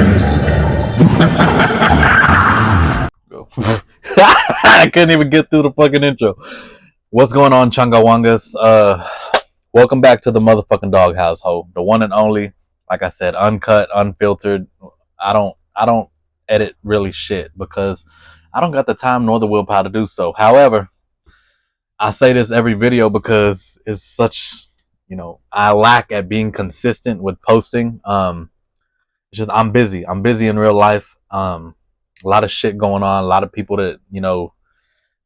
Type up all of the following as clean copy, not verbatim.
I couldn't even get through the fucking intro. What's going on, Changawangas? Welcome back to the motherfucking doghouse, ho. The one and only. Like I said, uncut, unfiltered. I don't edit really shit because I don't got the time nor the willpower to do so. However, I say this every video because it's such, I lack at being consistent with posting. It's just I'm busy. I'm busy in real life. A lot of shit going on. A lot of people that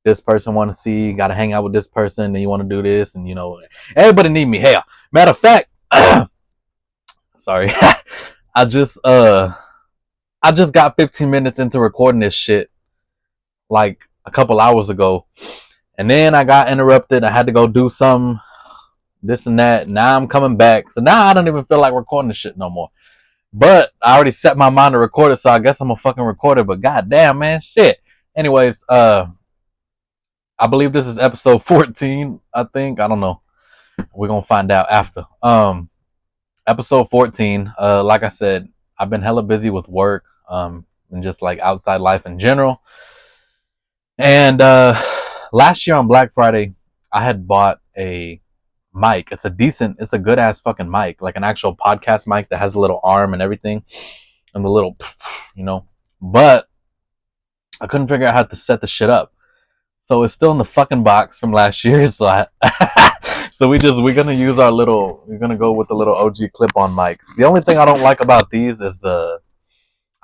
this person want to see. Got to hang out with this person. And you want to do this, and everybody need me. Hell, matter of fact, sorry, I just got 15 minutes into recording this shit like a couple hours ago, and then I got interrupted. I had to go do some this and that. Now I'm coming back, so now I don't even feel like recording this shit no more. But I already set my mind to record it, so I guess I'm a fucking recorder. But goddamn, man, shit. Anyways, I believe this is episode 14. I think, I don't know. We're gonna find out after. Episode 14. Like I said, I've been hella busy with work, and just like outside life in general. And last year on Black Friday, I had bought a mic. It's a good ass fucking mic, like an actual podcast mic that has a little arm and everything, and the little, But I couldn't figure out how to set the shit up, so it's still in the fucking box from last year. So we're gonna use we're gonna go with the little OG clip-on mics. The only thing I don't like about these is I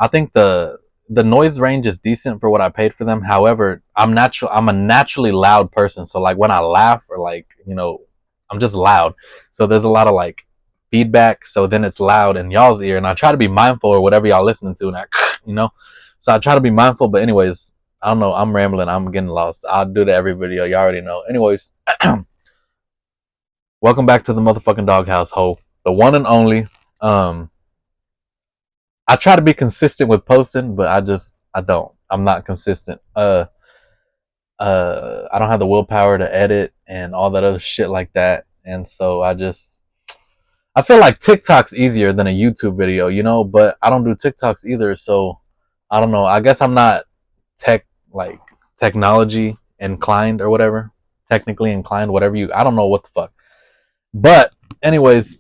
think the noise range is decent for what I paid for them. However, I'm a naturally loud person, so like when I laugh or I'm just loud. So there's a lot of like feedback. So then it's loud in y'all's ear. And I try to be mindful of whatever y'all listening to. And so I try to be mindful. But anyways, I don't know. I'm rambling. I'm getting lost. I'll do that every video. You already know. Anyways, welcome back to the motherfucking doghouse, ho. The one and only. I try to be consistent with posting, but I don't. I'm not consistent. I don't have the willpower to edit and all that other shit like that. And so I feel like TikTok's easier than a YouTube video, but I don't do TikToks either. So I don't know. I guess I'm not technology inclined or whatever. Technically inclined, I don't know what the fuck. But anyways,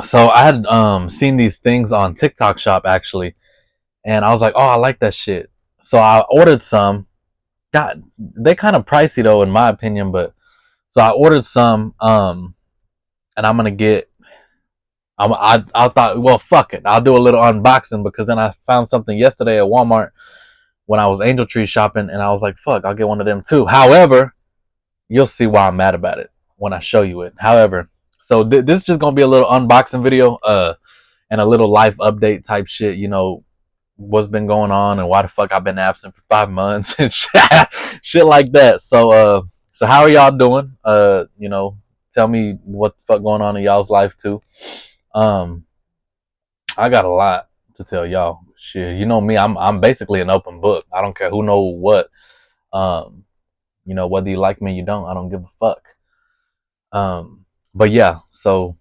so I had seen these things on TikTok Shop actually. And I was like, oh, I like that shit. So I ordered some. God, they kind of pricey though, in my opinion. But so I ordered some, and I'm gonna get. I thought, well, fuck it, I'll do a little unboxing because then I found something yesterday at Walmart when I was Angel Tree shopping, and I was like, fuck, I'll get one of them too. However, you'll see why I'm mad about it when I show you it. However, so this is just gonna be a little unboxing video, and a little life update type shit. What's been going on and why the fuck I've been absent for 5 months and shit like that. So how are y'all doing? Tell me what the fuck going on in y'all's life too. I got a lot to tell y'all. Shit, you know me, I'm basically an open book. I don't care who know what. Whether you like me or you don't, I don't give a fuck. But yeah, so,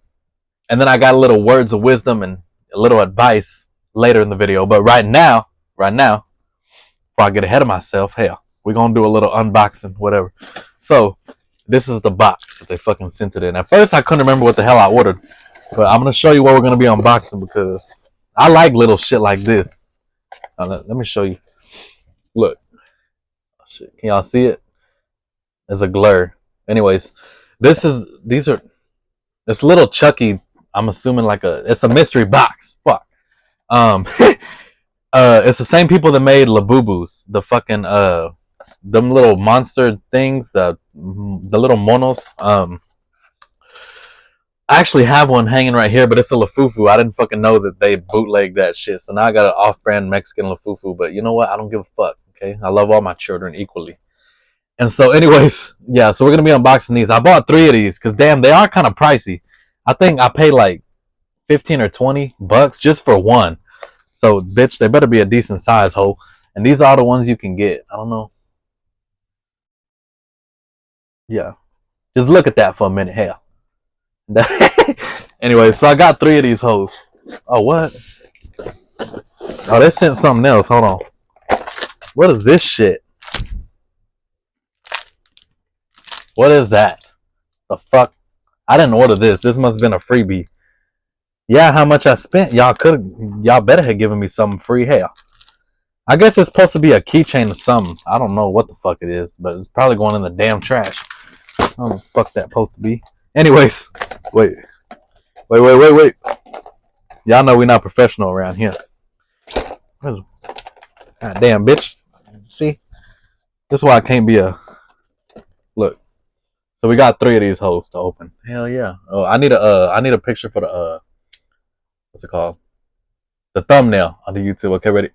and then I got a little words of wisdom and a little advice later in the video. But right now, before I get ahead of myself, hell, we're gonna do a little unboxing, whatever. So this is the box that they fucking sent it in. At first I couldn't remember what the hell I ordered, but I'm gonna show you what we're gonna be unboxing because I like little shit like this. Let me show you. Look, shit, can y'all see it? There's a glare. Anyways, this little Chucky. I'm assuming it's a mystery box. Fuck. It's the same people that made Labubus, the fucking them little monster things, the little monos. I actually have one hanging right here, but it's a Lafufu. I didn't fucking know that they bootlegged that shit, so now I got an off-brand Mexican Lafufu. But you know what? I don't give a fuck. Okay, I love all my children equally. And so, anyways, yeah. So we're gonna be unboxing these. I bought 3 of these because damn, they are kind of pricey. I think I paid like $15 or $20 just for one. So, bitch, they better be a decent size, ho. And these are the ones you can get. I don't know. Yeah. Just look at that for a minute. Hell. Anyway, so I got 3 of these hoes. Oh, what? Oh, they sent something else. Hold on. What is this shit? What is that? The fuck? I didn't order this. This must have been a freebie. Yeah, how much I spent? Y'all better have given me something free. Hell, I guess it's supposed to be a keychain or something. I don't know what the fuck it is, but it's probably going in the damn trash. I don't know what the fuck that supposed to be. Anyways, wait. Y'all know we're not professional around here. God damn, bitch. See? This is why I can't be a... Look. So we got 3 of these hoes to open. Hell yeah. Oh, I need a picture for the what's it called? The thumbnail on the YouTube. Okay, ready?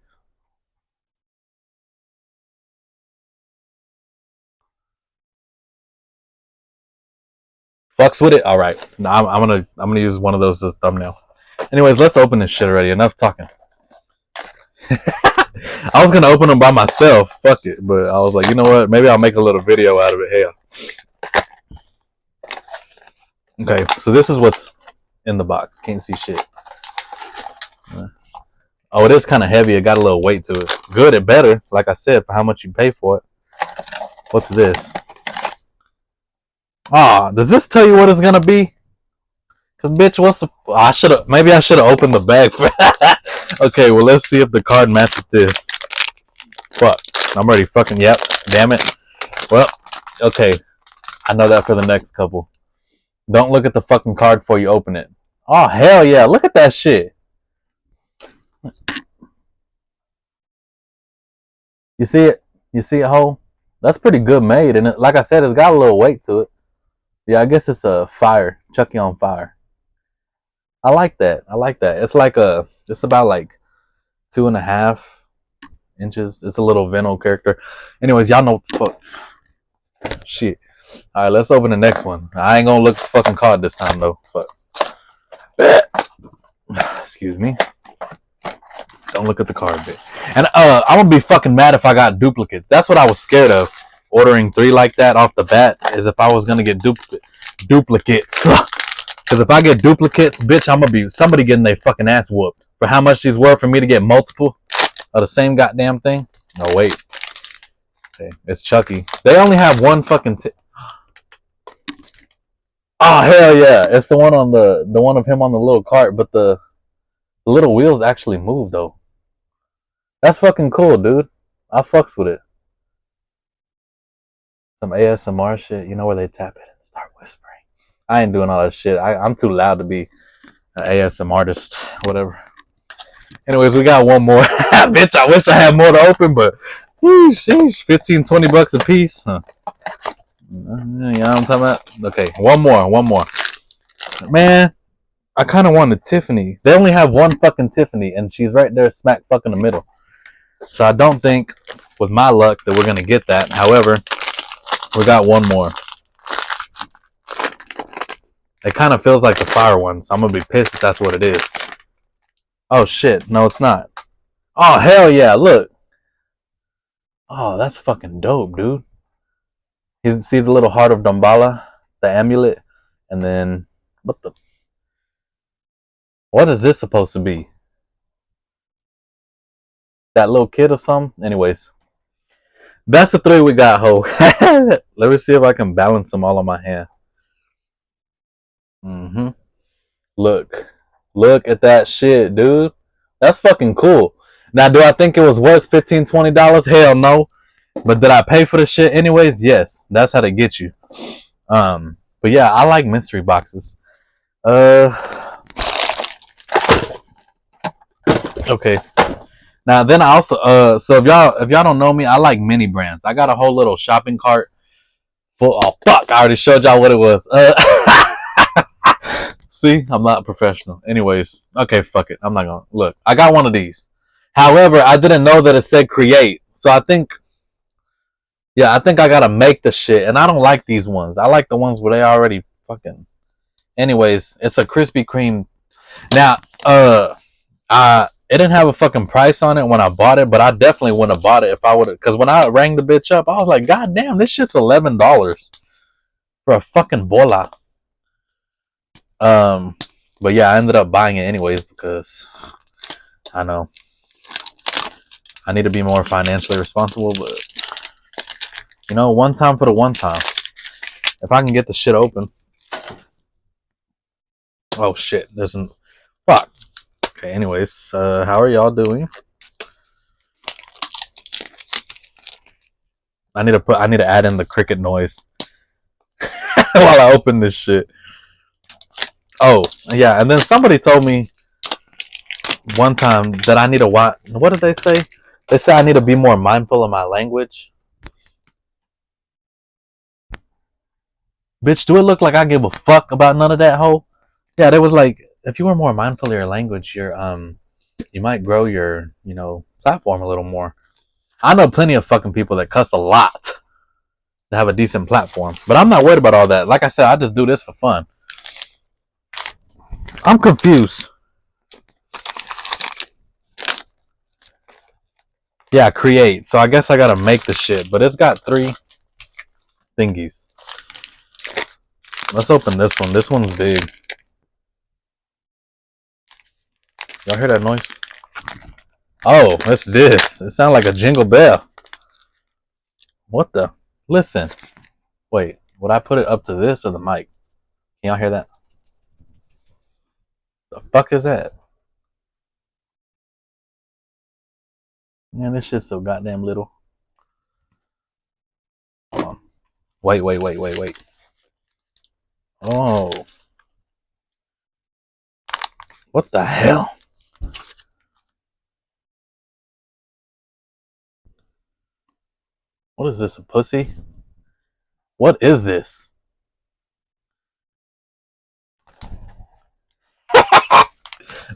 Fucks with it. All right. Now I'm gonna use one of those as a thumbnail. Anyways, let's open this shit already. Enough talking. I was gonna open them by myself. Fuck it. But I was like, you know what? Maybe I'll make a little video out of it. Hell. Okay, so this is what's in the box. Can't see shit. Oh, it is kind of heavy. It got a little weight to it. Good, it better. Like I said, for how much you pay for it. What's this? Ah, does this tell you what it's gonna be? Cause bitch, what's the? Maybe I should have opened the bag for. Okay, well let's see if the card matches this. Fuck, I'm already fucking. Yep, damn it. Well, okay, I know that for the next couple. Don't look at the fucking card before you open it. Oh hell yeah! Look at that shit. You see it? You see it, ho? That's pretty good made, and like I said, it's got a little weight to it. Yeah, I guess it's a fire. Chucky on fire. I like that. I like that. It's like it's about like 2.5 inches. It's a little Venom character. Anyways, y'all know what the fuck. Shit. All right, let's open the next one. I ain't gonna look at the fucking card this time though. Fuck. Excuse me. Don't look at the card, bitch. And I'm gonna be fucking mad if I got duplicates. That's what I was scared of. Ordering 3 like that off the bat is if I was gonna get duplicates. Because if I get duplicates, bitch, I'm gonna be somebody getting their fucking ass whooped for how much these were for me to get multiple of the same goddamn thing. No, wait. Okay, it's Chucky. They only have one fucking. Oh hell yeah! It's the one on the one of him on the little cart, but the little wheels actually move though. That's fucking cool, dude. I fucks with it. Some ASMR shit. You know where they tap it and start whispering. I ain't doing all that shit. I'm too loud to be an ASMR artist. Whatever. Anyways, we got one more. Bitch, I wish I had more to open, but sheesh, 15, $20 a piece. Huh. You know what I'm talking about? Okay, one more. Man, I kind of wanted Tiffany. They only have one fucking Tiffany, and she's right there smack fucking in the middle. So I don't think, with my luck, that we're going to get that. However, we got one more. It kind of feels like the fire one, so I'm going to be pissed if that's what it is. Oh, shit. No, it's not. Oh, hell yeah. Look. Oh, that's fucking dope, dude. You see the little heart of Damballa? The amulet? And then, what is this supposed to be? That little kid or something? Anyways. That's the 3 we got, ho. Let me see if I can balance them all on my hand. Mm-hmm. Look at that shit, dude. That's fucking cool. Now, do I think it was worth $15, $20? Hell no. But did I pay for the shit anyways? Yes. That's how they get you. But yeah, I like mystery boxes. Okay. Now then I also so if y'all don't know me, I like mini brands. I got a whole little shopping cart full. Oh fuck! I already showed y'all what it was. See, I'm not professional. Anyways, okay, fuck it. I'm not gonna look. I got one of these. However, I didn't know that it said create. So I think I gotta make the shit. And I don't like these ones. I like the ones where they already fucking. Anyways, it's a Krispy Kreme. Now, it didn't have a fucking price on it when I bought it, but I definitely wouldn't have bought it if I would have. Because when I rang the bitch up, I was like, God damn, this shit's $11 for a fucking bola. But yeah, I ended up buying it anyways because I know. I need to be more financially responsible, but one time for the one time. If I can get the shit open. Oh shit, there's an fuck. Okay, anyways, how are y'all doing? I need to add in the cricket noise while I open this shit. Oh, yeah, and then somebody told me one time that I need to watch. What did they say? They said I need to be more mindful of my language. Bitch, do it look like I give a fuck about none of that hoe? Yeah, there was like, if you were more mindful of your language, you might grow your, platform a little more. I know plenty of fucking people that cuss a lot to have a decent platform, but I'm not worried about all that. Like I said, I just do this for fun. I'm confused. Yeah, create. So I guess I gotta make the shit, but it's got 3 thingies. Let's open this one. This one's big. Y'all hear that noise? Oh, what's this? It sounds like a jingle bell. What the? Listen. Wait, would I put it up to this or the mic? Can y'all hear that? The fuck is that? Man, this shit's so goddamn little. Hold on. Wait. Oh. What the hell? What is this, a pussy? What is this?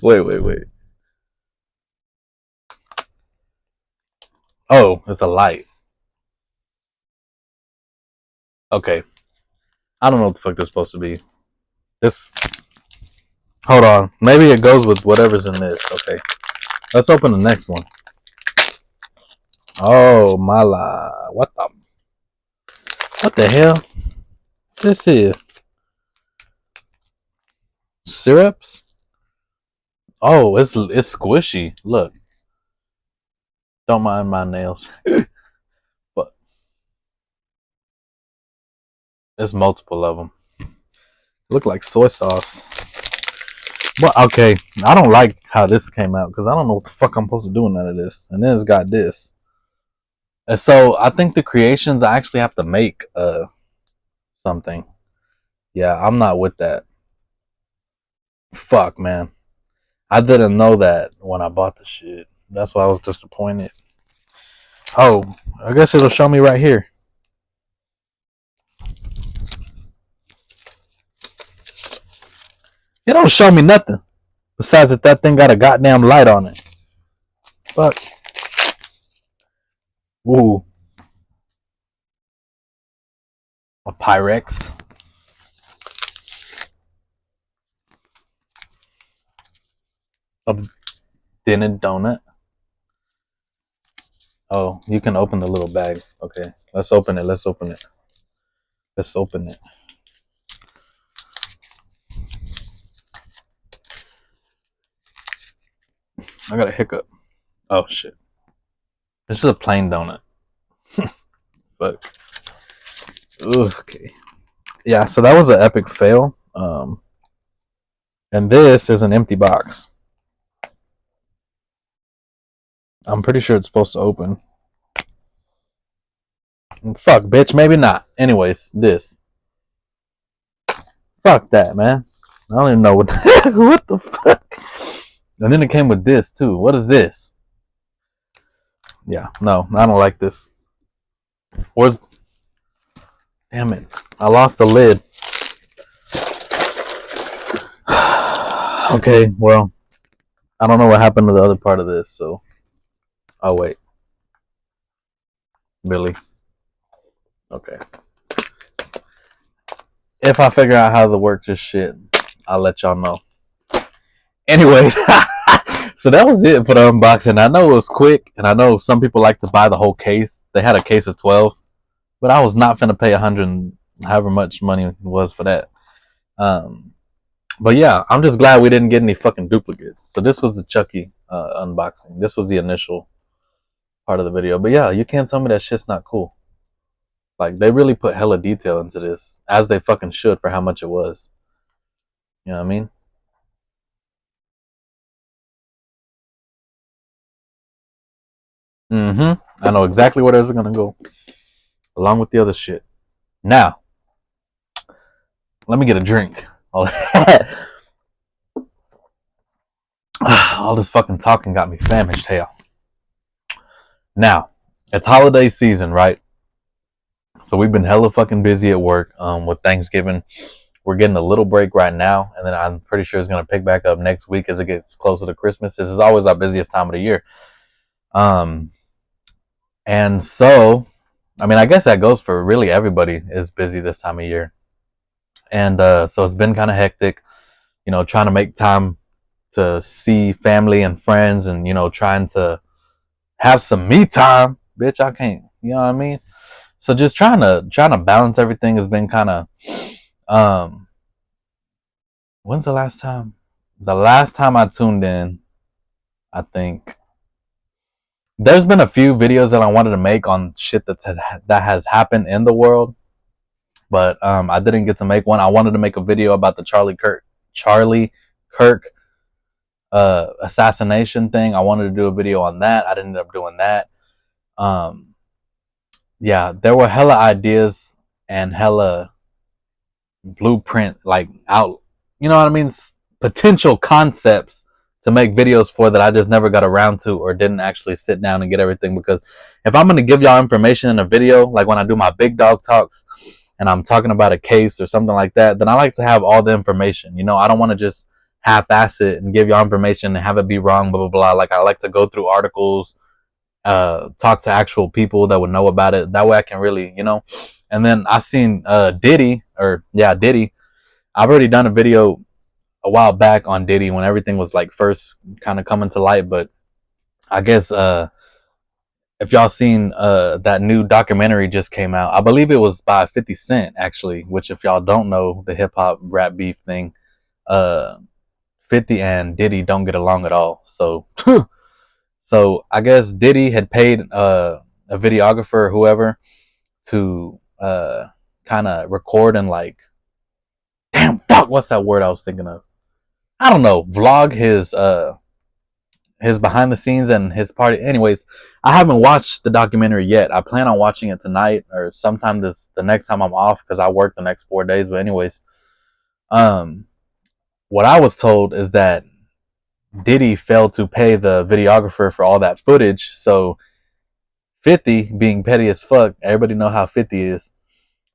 Wait. Oh, it's a light. Okay. I don't know what the fuck this is supposed to be. This. Hold on. Maybe it goes with whatever's in this. Okay. Let's open the next one. Oh, mala. What the hell? This is syrups? Oh, it's squishy. Look. Don't mind my nails. But there's multiple of them. Look like soy sauce. But okay, I don't like how this came out because I don't know what the fuck I'm supposed to do with none of this. And then it's got this. And so I think the creations I actually have to make something. Yeah, I'm not with that. Fuck, man. I didn't know that when I bought the shit. That's why I was disappointed. Oh, I guess it'll show me right here. It don't show me nothing. Besides that thing got a goddamn light on it. Fuck. Ooh. A Pyrex. A dented donut. Oh, you can open the little bag. Okay. Let's open it. Let's open it. I got a hiccup. Oh shit. This is a plain donut. But okay. Yeah, so that was an epic fail. And this is an empty box. I'm pretty sure it's supposed to open. Fuck, bitch, maybe not. Anyways, this. Fuck that, man. I don't even know what what the fuck. And then it came with this too. What is this? Yeah, no, I don't like this. Where's damn it. I lost the lid. Okay, well, I don't know what happened to the other part of this, so oh wait. Billy. Okay. If I figure out how to work this shit, I'll let y'all know. Anyways, so that was it for the unboxing. I know it was quick, and I know some people like to buy the whole case. They had a case of 12, but I was not finna pay 100, however much money it was for that. But yeah, I'm just glad we didn't get any fucking duplicates. So this was the Chucky unboxing. This was the initial part of the video. But yeah, you can't tell me that shit's not cool. Like they really put hella detail into this, as they fucking should for how much it was. You know what I mean? I know exactly where this is gonna go, along with the other shit. Now, let me get a drink. All this fucking talking got me famished. Hell. Now, it's holiday season, right? So we've been hella fucking busy at work. With Thanksgiving, we're getting a little break right now, and then I'm pretty sure it's gonna pick back up next week as it gets closer to Christmas. This is always our busiest time of the year. Um, and so, I mean, I guess that goes for really everybody is busy this time of year, and so it's been kind of hectic. You know, trying to make time to see family and friends, and trying to have some me time. Bitch, I can't. You know what I mean? So just trying to balance everything has been kind of. Um, when's the last time? The last time I tuned in, I think there's been a few videos that I wanted to make on shit that has happened in the world, but I didn't get to make one. I wanted to make a video about the Charlie Kirk assassination thing. I wanted to do a video on that. I didn't end up doing that. Um, yeah, there were hella ideas and hella blueprint, like out, you know what I mean? Potential concepts to make videos for that I just never got around to or didn't actually sit down and get everything. Because if I'm going to give y'all information in a video, like when I do my big dog talks and I'm talking about a case or something like that, then I like to have all the information. I don't want to just half-ass it and give y'all information and have it be wrong, blah, blah, blah. Like I like to go through articles, talk to actual people that would know about it. That way I can really. And then I seen Diddy. I've already done a video a while back on Diddy when everything was like first kind of coming to light. But I guess if y'all seen that new documentary just came out, I believe it was by 50 Cent actually. Which if y'all don't know the hip hop rap beef thing, uh, 50 and Diddy don't get along at all. So so I guess Diddy had paid a videographer or whoever to kind of record and like, damn, fuck, what's that word I was thinking of? I don't know, vlog his behind the scenes and his party. Anyways, I haven't watched the documentary yet. I plan on watching it tonight or sometime the next time I'm off because I work the next 4 days. But anyways, um, what I was told is that Diddy failed to pay the videographer for all that footage, so 50 being petty as fuck. Everybody know how 50 is.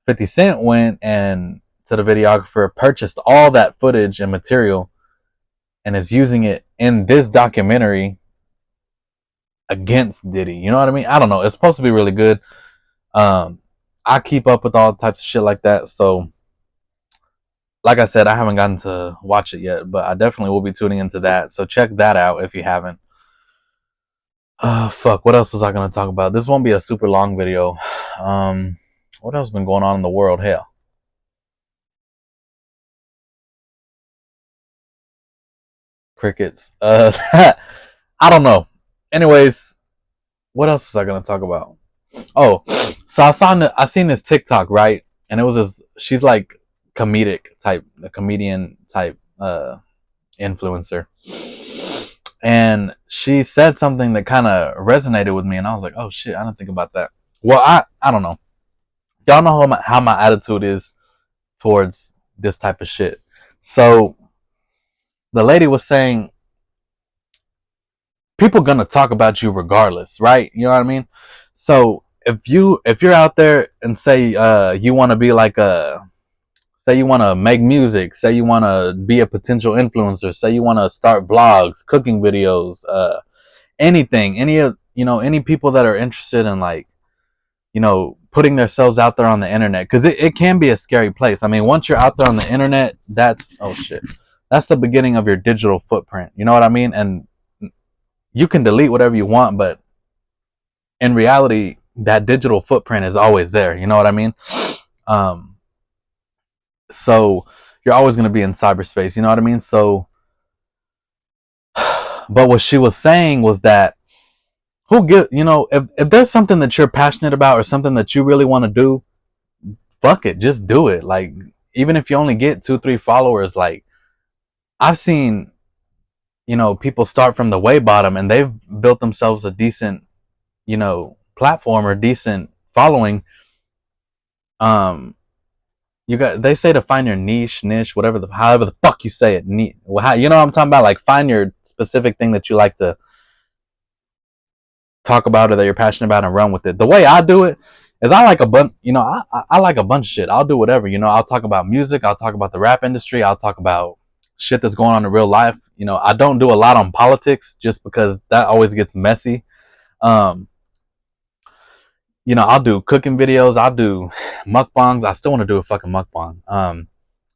50 Cent went and to the videographer, purchased all that footage and material, and is using it in this documentary against Diddy. You know what I mean? I don't know. It's supposed to be really good. Um, I keep up with all types of shit like that. So, like I said, I haven't gotten to watch it yet, but I definitely will be tuning into that. So check that out if you haven't. Fuck. What else was I gonna talk about? This won't be a super long video. Um, what else has been going on in the world? Hell, crickets. I don't know. Anyways, what else was I gonna talk about? Oh, so I seen this TikTok, right, and it was this. She's like comedic type, a comedian type influencer, and she said something that kind of resonated with me, and I was like, oh shit, I didn't think about that. Well, I don't know. Y'all know how my attitude is towards this type of shit. So the lady was saying people gonna talk about you regardless, right? You know what I mean? So if you're out there and say you want to be like a say you want to make music, say you want to be a potential influencer, say you want to start vlogs, cooking videos, anything, any people that are interested in like putting themselves out there on the internet, because it can be a scary place. I mean, once you're out there on the internet, that's oh shit, that's the beginning of your digital footprint. You know what I mean? And you can delete whatever you want, but in reality, that digital footprint is always there. You know what I mean? Um, so you're always going to be in cyberspace. You know what I mean? So, but what she was saying was that if there's something that you're passionate about or something that you really want to do, fuck it, just do it. Like, even if you only get 2-3 followers, like, I've seen, people start from the way bottom and they've built themselves a decent, platform or decent following. They say to find your niche, whatever however the fuck you say it, you know what I'm talking about? Like, find your specific thing that you like to talk about or that you're passionate about and run with it. The way I do it is I like a bunch, I like a bunch of shit. I'll do whatever, I'll talk about music. I'll talk about the rap industry. I'll talk about shit that's going on in real life. I don't do a lot on politics just because that always gets messy. Um, I'll do cooking videos. I'll do mukbangs. I still want to do a fucking mukbang.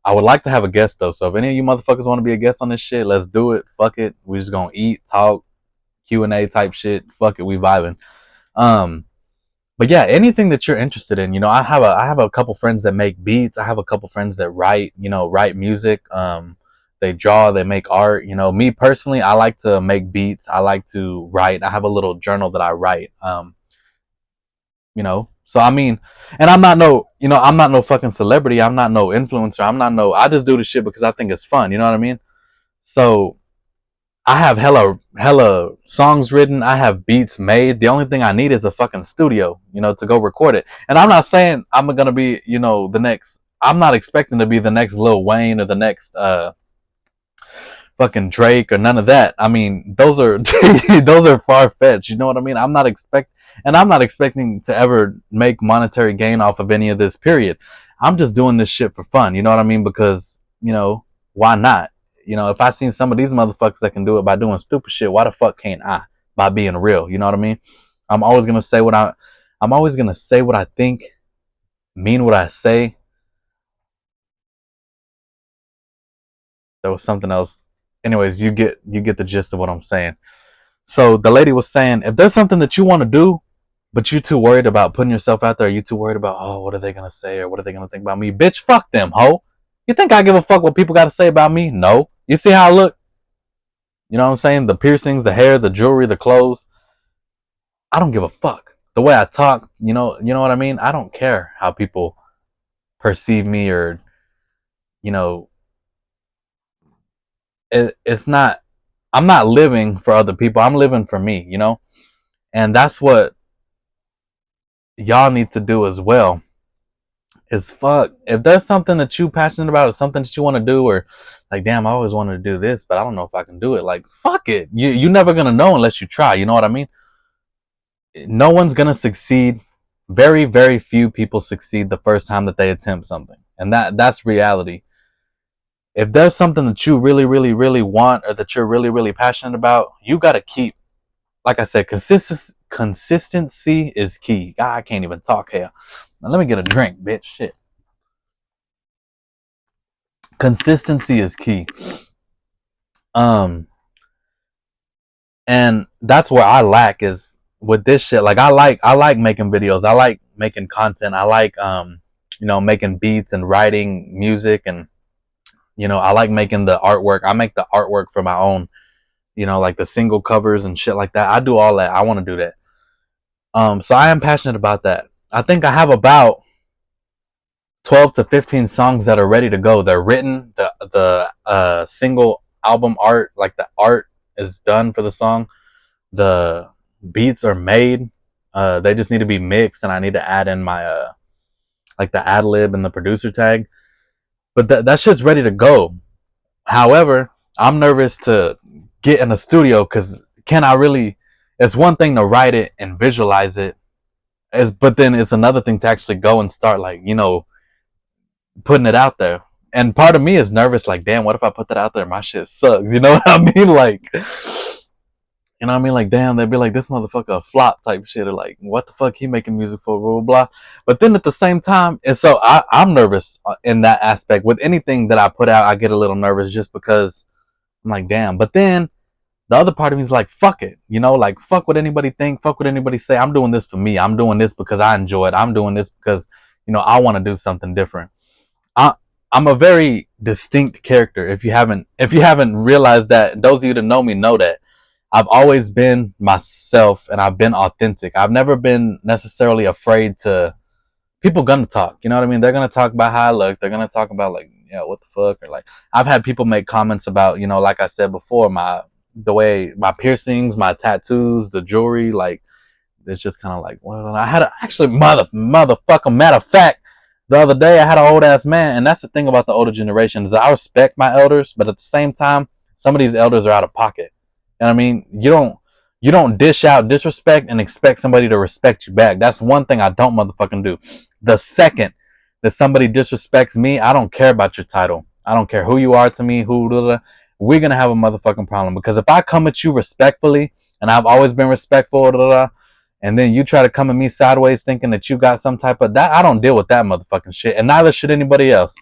I would like to have a guest though. So if any of you motherfuckers want to be a guest on this shit, let's do it. Fuck it. We just gonna eat, talk, Q&A type shit. Fuck it. We vibing. Um, but yeah, anything that you're interested in, I have a couple friends that make beats. I have a couple friends that write music. They draw, they make art. Me personally, I like to make beats. I like to write. I have a little journal that I write. So I mean, and I'm not no fucking celebrity. I'm not no influencer. I just do the shit because I think it's fun. You know what I mean? So I have hella songs written. I have beats made. The only thing I need is a fucking studio, to go record it. And I'm not saying I'm gonna be, the next. I'm not expecting to be the next Lil Wayne or the next fucking Drake or none of that. I mean, those are those are far fetched. You know what I mean? I'm not expecting to ever make monetary gain off of any of this. Period. I'm just doing this shit for fun. You know what I mean? Because why not? If I seen some of these motherfuckers that can do it by doing stupid shit, why the fuck can't I? By being real. You know what I mean? I'm always gonna say what I. I'm always gonna say what I think, mean what I say. There was something else. Anyways, you get the gist of what I'm saying. So the lady was saying, if there's something that you want to do, but you too worried about putting yourself out there, you too worried about, oh, what are they gonna say or what are they gonna think about me? Bitch, fuck them, ho. You think I give a fuck what people got to say about me? No. You see how I look? You know what I'm saying? The piercings, the hair, the jewelry, the clothes. I don't give a fuck. The way I talk, you know what I mean? I don't care how people perceive me or, you know, it's not. I'm not living for other people. I'm living for me. And that's what y'all need to do as well. Is fuck. If there's something that you passionate about or something that you want to do, or like, damn, I always wanted to do this, but I don't know if I can do it. Like, fuck it. You're never gonna know unless you try. You know what I mean? No one's gonna succeed. Very, very few people succeed the first time that they attempt something. And that's reality. If there's something that you really, really, really want or that you're really, really passionate about, you gotta keep, like I said, consistency is key. God, I can't even talk here. Now let me get a drink, bitch. Shit. Consistency is key. And that's where I lack is with this shit. Like I like making videos. I like making content. I like making beats and writing music, and I like making the artwork. I make the artwork for my own, like the single covers and shit like that. I do all that. I want to do that. So I am passionate about that. I think I have about 12 to 15 songs that are ready to go. They're written. The single album art, like the art is done for the song. The beats are made. They just need to be mixed, and I need to add in my like the ad lib and the producer tag. But that shit's ready to go. However, I'm nervous to get in a studio because can I really? It's one thing to write it and visualize it, but then it's another thing to actually go and start putting it out there. And part of me is nervous, like, damn, what if I put that out there? My shit sucks. You know what I mean? Like, damn, they'd be like, this motherfucker a flop type shit. Or like, what the fuck he making music for, blah, blah, blah. But then at the same time, and so I'm nervous in that aspect. With anything that I put out, I get a little nervous just because I'm like, damn. But then the other part of me is like, fuck it. Like, fuck what anybody think. Fuck what anybody say. I'm doing this for me. I'm doing this because I enjoy it. I'm doing this because, I want to do something different. I, I'm a very distinct character. If you haven't realized that, those of you that know me know that I've always been myself and I've been authentic. I've never been necessarily afraid to. People gonna talk, you know what I mean? They're gonna talk about how I look. They're gonna talk about like, yeah, what the fuck, or like I've had people make comments about, like I said before, the way my piercings, my tattoos, the jewelry, like it's just kind of like, well, I had actually motherfucker. Matter of fact, the other day I had an old ass man, and that's the thing about the older generation is I respect my elders, but at the same time, some of these elders are out of pocket. And I mean, you don't dish out disrespect and expect somebody to respect you back. That's one thing I don't motherfucking do. The second that somebody disrespects me, I don't care about your title. I don't care who you are to me. We're gonna have a motherfucking problem because if I come at you respectfully, and I've always been respectful, and then you try to come at me sideways thinking that you got some type of that, I don't deal with that motherfucking shit, and neither should anybody else.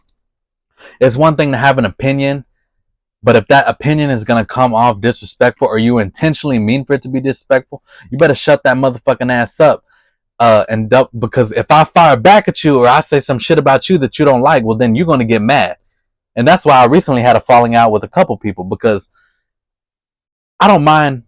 It's one thing to have an opinion, but if that opinion is gonna come off disrespectful or you intentionally mean for it to be disrespectful, you better shut that motherfucking ass up. Because if I fire back at you or I say some shit about you that you don't like, well then you're gonna get mad. And that's why I recently had a falling out with a couple people because I don't mind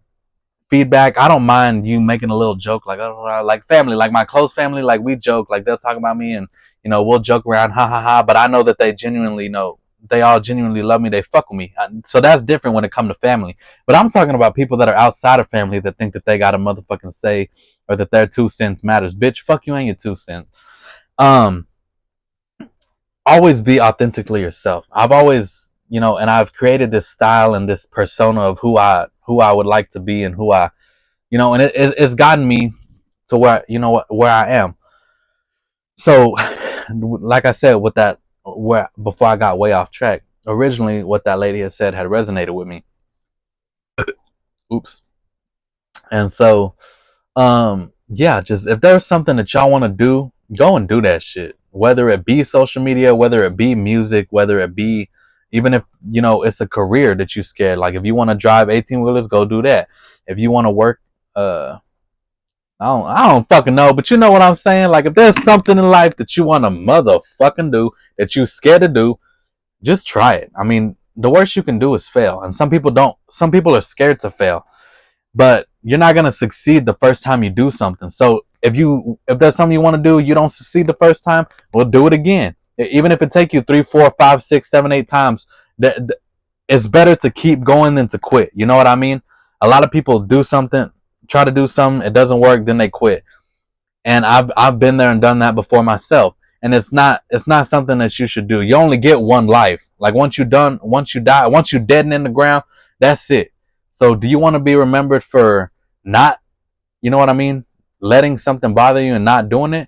feedback. I don't mind you making a little joke, like family, like my close family, like we joke, like they'll talk about me and we'll joke around, ha ha ha. But I know that they all genuinely love me. They fuck with me, so that's different when it comes to family. But I'm talking about people that are outside of family that think that they got a motherfucking say or that their 2 cents matters. Bitch, fuck you and your 2 cents. Um, Always be authentically yourself. I've always, and I've created this style and this persona of who I would like to be and and it's gotten me to where I am. So, like I said, with that, where before I got way off track, originally what that lady had said had resonated with me. Oops. And so, yeah, just if there's something that y'all want to do, go and do that shit. Whether it be social media, whether it be music, whether it be even if it's a career that you scared. Like if you want to drive 18-wheelers, go do that. If you want to work, I don't fucking know, but you know what I'm saying? Like if there's something in life that you want to motherfucking do that you scared to do, just try it. I mean, the worst you can do is fail. And some people don't. Some people are scared to fail. But you're not gonna succeed the first time you do something. So if there's something you want to do, you don't succeed the first time, well do it again. Even if it takes you 3, 4, 5, 6, 7, 8 times, it's better to keep going than to quit. You know what I mean? A lot of people try to do something, it doesn't work, then they quit. And I've been there and done that before myself. And it's not something that you should do. You only get one life. Like once you die, once you dead and in the ground, that's it. So do you want to be remembered for not, you know what I mean, letting something bother you and not doing it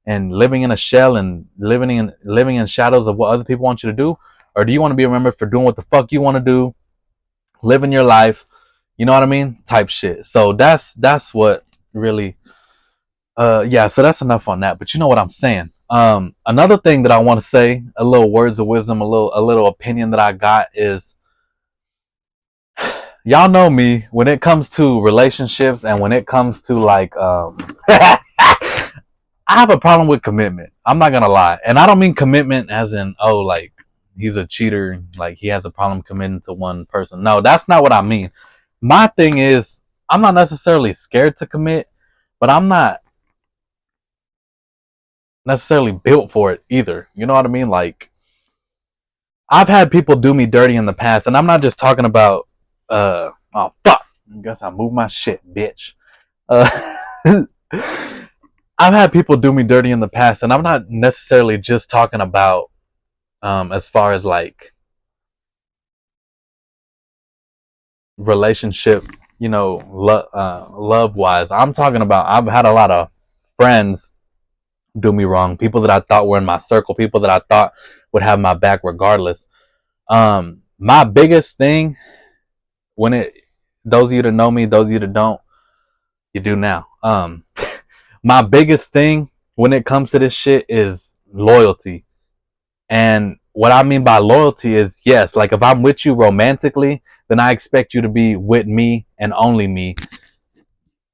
and living in a shell and living in shadows of what other people want you to do? Or do you want to be remembered for doing what the fuck you want to do, living your life, you know what I mean? Type shit. So that's what really yeah, so that's enough on that. But you know what I'm saying. Another thing that I want to say, a little words of wisdom, a little opinion that I got is, y'all know me when it comes to relationships and when it comes to like I have a problem with commitment. I'm not gonna lie. And I don't mean commitment as in, oh, like he's a cheater, like he has a problem committing to one person. No, that's not what I mean. My thing is, I'm not necessarily scared to commit, but I'm not necessarily built for it either. You know what I mean? Like I've had people do me dirty in the past, and I'm not just talking about oh fuck. I guess I moved my shit, bitch. Uh I've had people do me dirty in the past, and I'm not necessarily just talking about as far as like relationship, love wise. I'm talking about I've had a lot of friends do me wrong, people that I thought were in my circle, people that I thought would have my back regardless. My biggest thing when it those of you that know me, those of you that don't, you do now. My biggest thing when it comes to this shit is loyalty. And what I mean by loyalty is, yes, like if I'm with you romantically, then I expect you to be with me and only me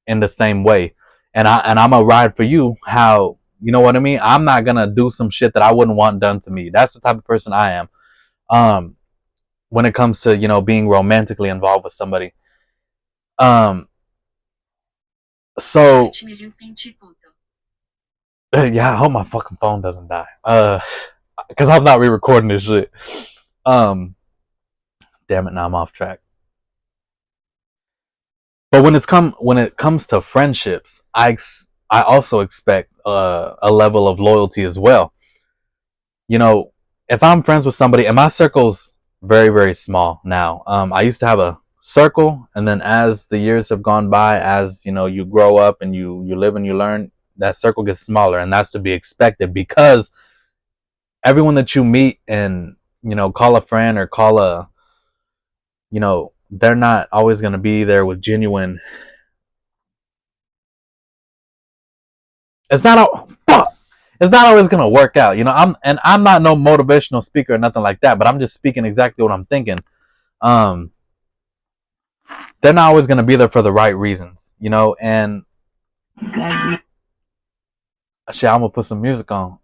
in the same way. And I'm gonna ride for you how, you know what I mean? I'm not gonna do some shit that I wouldn't want done to me. That's the type of person I am. Um, when it comes to, being romantically involved with somebody. Um, so yeah, I hope my fucking phone doesn't die. Because I'm not re-recording this shit. Um, damn it, now I'm off track. But when it comes to friendships, I also expect a level of loyalty as well. You know, if I'm friends with somebody, and my circle's very very small now. I used to have a circle, and then as the years have gone by, as you grow up and you live and you learn, that circle gets smaller, and that's to be expected because everyone that you meet and call a friend or call they're not always going to be there with genuine. It's not it's not always gonna work out. I'm not no motivational speaker or nothing like that, but I'm just speaking exactly what I'm thinking. Um, they're not always gonna be there for the right reasons, and shit, I'm gonna put some music on.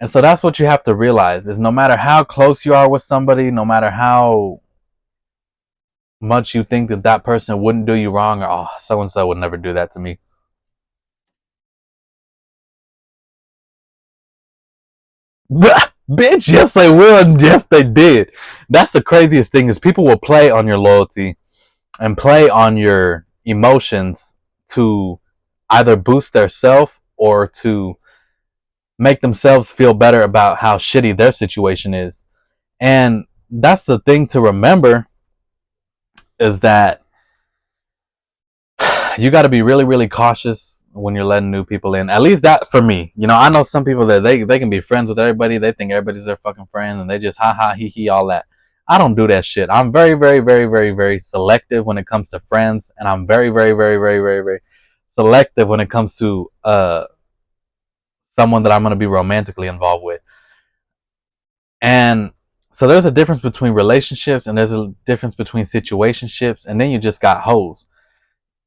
And so that's what you have to realize is no matter how close you are with somebody, no matter how much you think that person wouldn't do you wrong, or so and so would never do that to me. Bitch, yes they will, and yes they did. That's the craziest thing is people will play on your loyalty and play on your emotions to either boost their self or to make themselves feel better about how shitty their situation is. And that's the thing to remember is that you got to be really really cautious when you're letting new people in. At least that for me. I know some people that they can be friends with everybody. They think everybody's their fucking friend and they just ha ha he he all that. I don't do that shit. I'm very very very very very selective when it comes to friends, and I'm very very very very very very selective when it comes to someone that I'm going to be romantically involved with. And so there's a difference between relationships and there's a difference between situationships, and then you just got hoes.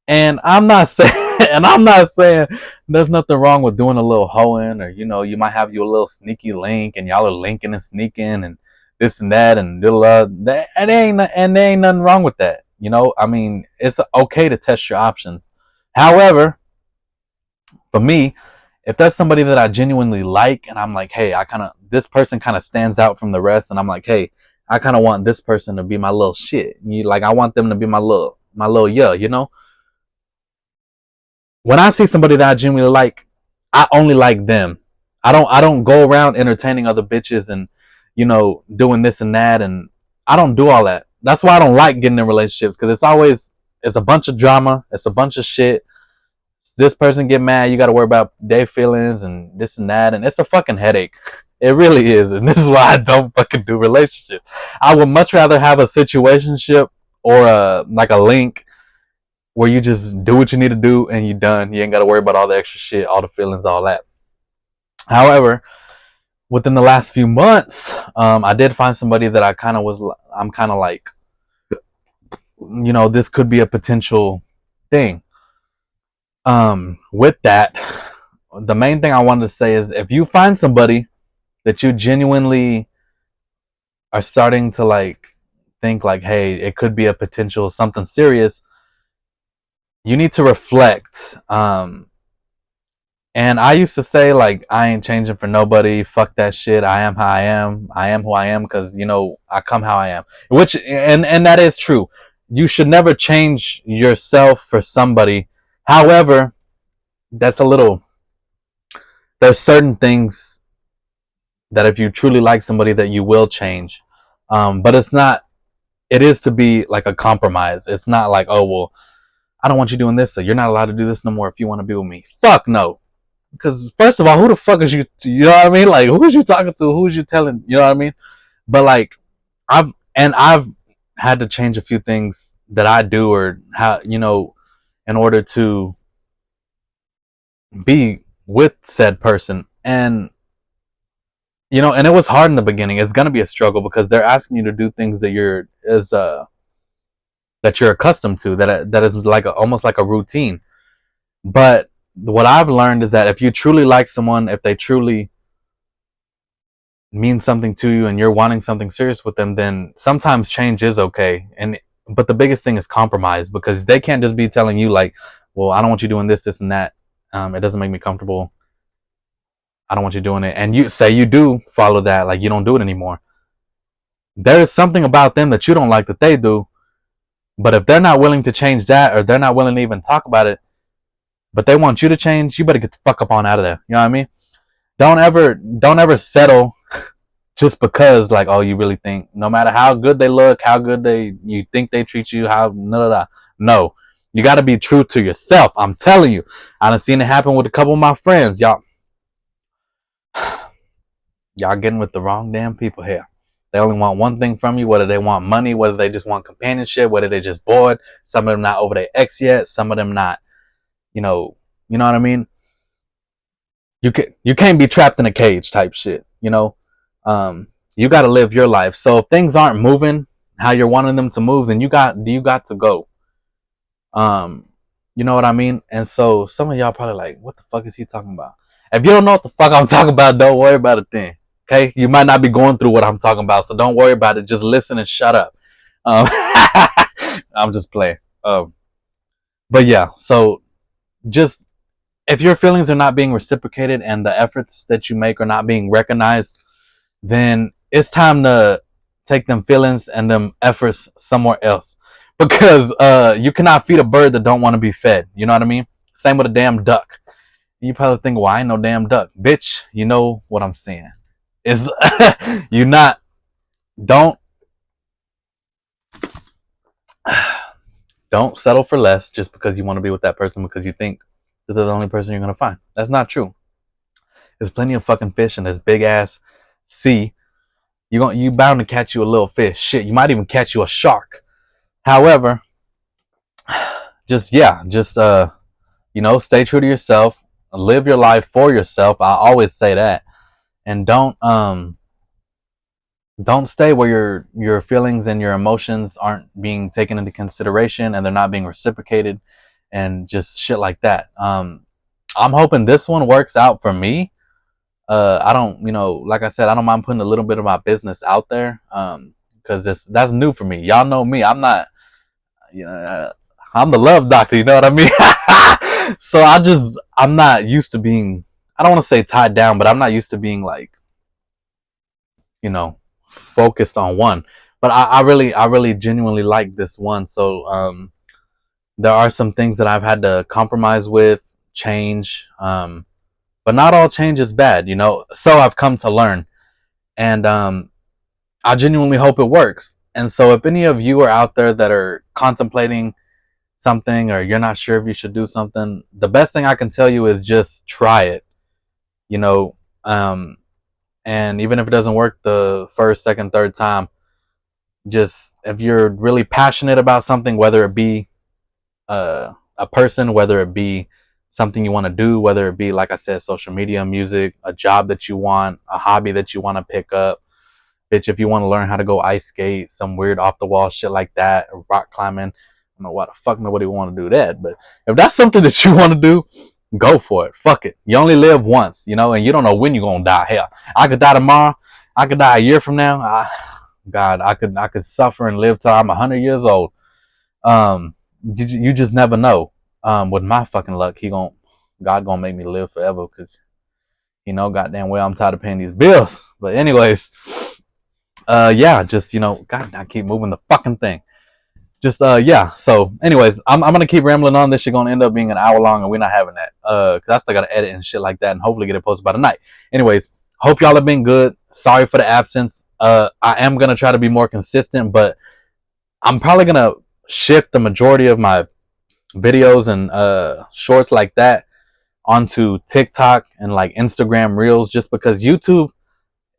And I'm not saying, and I'm not saying there's nothing wrong with doing a little hoeing, or you might have your little sneaky link, and y'all are linking and sneaking, and this and that, and that, and there ain't nothing wrong with that. I mean, it's okay to test your options. However, for me, if there's somebody that I genuinely like, and I'm like, hey, this person kind of stands out from the rest, and I'm like, hey, I kind of want this person to be my little shit. I want them to be my little yeah. When I see somebody that I genuinely like, I only like them. I don't go around entertaining other bitches and doing this and that, and I don't do all that. That's why I don't like getting in relationships, because it's a bunch of drama, it's a bunch of shit. This person get mad, you got to worry about their feelings and this and that, and it's a fucking headache. It really is, and this is why I don't fucking do relationships. I would much rather have a situationship or a link where you just do what you need to do and you done. You ain't got to worry about all the extra shit, all the feelings, all that. However, within the last few months, I did find somebody that I'm kind of like, this could be a potential thing. With that, the main thing I wanted to say is if you find somebody that you genuinely are starting to think like, hey, it could be a potential something serious, you need to reflect. And I used to say, like, I ain't changing for nobody. Fuck that shit. I am how I am. I am who I am because, I come how I am. Which, and that is true. You should never change yourself for somebody. However, that's there's certain things that if you truly like somebody that you will change. But it is to be like a compromise. It's not like, oh, well, I don't want you doing this, so you're not allowed to do this no more if you want to be with me. Fuck no. Because first of all, who the fuck is you? You know what I mean? Like, who is you talking to? Who is you telling? You know what I mean? But like, I've had to change a few things that I do, or how in order to be with said person, and and it was hard in the beginning. It's gonna be a struggle because they're asking you to do things that you're accustomed to, that is like almost like a routine. But what I've learned is that if you truly like someone, if they truly means something to you and you're wanting something serious with them, then sometimes change is okay. But the biggest thing is compromise, because they can't just be telling you like, well, I don't want you doing this, this, and that. It doesn't make me comfortable. I don't want you doing it. And you say you do follow that, like you don't do it anymore. There is something about them that you don't like that they do. But if they're not willing to change that, or they're not willing to even talk about it, but they want you to change, you better get the fuck up on out of there. You know what I mean? Don't ever settle just because, like, oh, you really think, no matter how good they look, how good you think they treat you, how no, you got to be true to yourself. I'm telling you, I done seen it happen with a couple of my friends. Y'all getting with the wrong damn people here. They only want one thing from you, whether they want money, whether they just want companionship, whether they just bored. Some of them not over their ex yet, some of them not, you know what I mean? You can't be trapped in a cage type shit, you got to live your life. So if things aren't moving how you're wanting them to move, then you got to go. um you know what I mean? And so some of y'all probably like, what the fuck is he talking about? If you don't know what the fuck I'm talking about, don't worry about a thing. Okay, you might not be going through what I'm talking about, so don't worry about it. Just listen and shut up. um I'm just playing. But yeah, so just, if your feelings are not being reciprocated and the efforts that you make are not being recognized, then it's time to take them feelings and them efforts somewhere else. Because you cannot feed a bird that don't want to be fed. You know what I mean? Same with a damn duck. You probably think, well, I ain't no damn duck. Bitch, you know what I'm saying. Is you not don't don't settle for less just because you want to be with that person, because you think that they're the only person you're gonna find. That's not true. There's plenty of fucking fish in this big ass sea. You bound to catch you a little fish. Shit, you might even catch you a shark. However, just stay true to yourself. Live your life for yourself. I always say that. And don't stay where your feelings and your emotions aren't being taken into consideration and they're not being reciprocated, and just shit like that. I'm hoping this one works out for me. I don't, like I said, I don't mind putting a little bit of my business out there, because that's new for me. Y'all know me. I'm not, I'm the love doctor. You know what I mean? So I'm not used to being, I don't want to say tied down, but I'm not used to being like, focused on one. But I really genuinely like this one. So there are some things that I've had to compromise with, change. But not all change is bad, So I've come to learn, and I genuinely hope it works. And so if any of you are out there that are contemplating something, or you're not sure if you should do something, the best thing I can tell you is just try it. You know, and even if it doesn't work the first, second, third time, just, if you're really passionate about something, whether it be a person, whether it be something you want to do, whether it be, like I said, social media, music, a job that you want, a hobby that you want to pick up. Bitch, if you want to learn how to go ice skate, some weird off the wall shit like that, or rock climbing, I don't know why the fuck nobody want to do that, but if that's something that you want to do, go for it. Fuck it. You only live once, and you don't know when you're gonna die. Hell, I could die tomorrow. I could die a year from now. God, I could suffer and live till I'm 100 years old. You just never know. With my fucking luck, God gonna make me live forever, because goddamn well I'm tired of paying these bills. But anyways, yeah, just God, I keep moving the fucking thing. Just yeah. So anyways, I'm gonna keep rambling on. This shit gonna end up being an hour long, and we're not having that. Cause I still gotta edit and shit like that, and hopefully get it posted by tonight. Anyways, hope y'all have been good. Sorry for the absence. I am gonna try to be more consistent, but I'm probably gonna shift the majority of my videos and shorts like that onto TikTok and like Instagram Reels, just because YouTube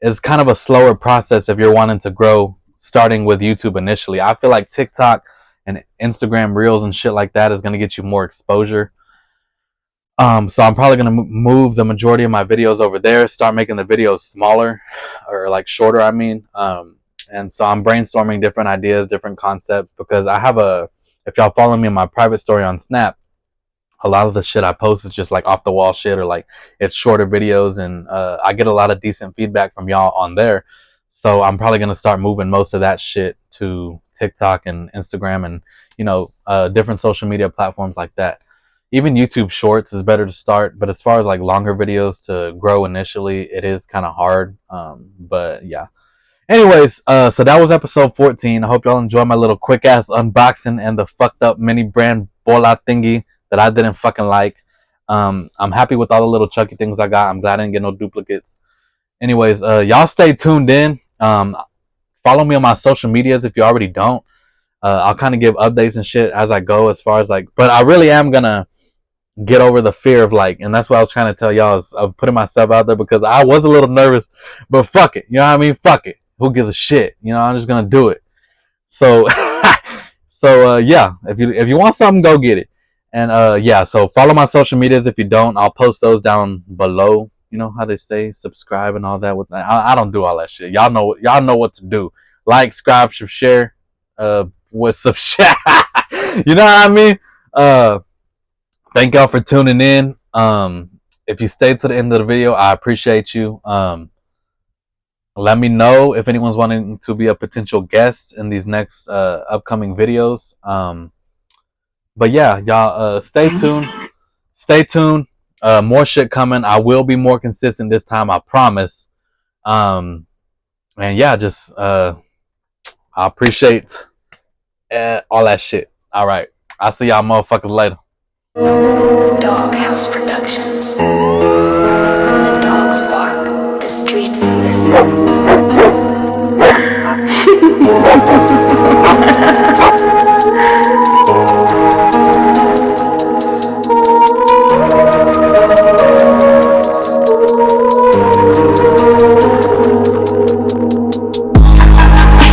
is kind of a slower process if you're wanting to grow, starting with YouTube initially. I feel like TikTok and Instagram Reels and shit like that is going to get you more exposure. So I'm probably going to move the majority of my videos over there, start making the videos smaller, or like shorter, I mean. And so I'm brainstorming different ideas, different concepts, because if y'all follow me in my private story on Snap, a lot of the shit I post is just like off the wall shit, or like it's shorter videos, and I get a lot of decent feedback from y'all on there. So I'm probably gonna start moving most of that shit to TikTok and Instagram, and different social media platforms like that. Even YouTube Shorts is better to start, but as far as like longer videos to grow initially, it is kind of hard. But yeah. Anyways, so that was episode 14. I hope y'all enjoy my little quick ass unboxing and the fucked up mini brand bola thingy that I didn't fucking like. I'm happy with all the little Chucky things I got. I'm glad I didn't get no duplicates. Anyways, y'all stay tuned in. Follow me on my social medias if you already don't. I'll kind of give updates and shit as I go, as far as like, but I really am gonna get over the fear of like, and that's what I was trying to tell y'all, is of putting myself out there, because I was a little nervous, but fuck it, you know what I mean? Fuck it. Who gives a shit? I'm just gonna do it. So, yeah, if you want something, go get it. And yeah, so follow my social medias if you don't. I'll post those down below. You know how they say subscribe and all that. With I don't do all that shit. Y'all know what to do. Like, subscribe, share, with some shit. You know what I mean? Thank y'all for tuning in. If you stayed to the end of the video, I appreciate you. Let me know if anyone's wanting to be a potential guest in these next upcoming videos. But yeah, y'all stay tuned. Stay tuned. More shit coming. I will be more consistent this time, I promise. And yeah, just I appreciate all that shit. All right. I'll see y'all motherfuckers later. Doghouse Productions. When the dogs bark, the streets listen.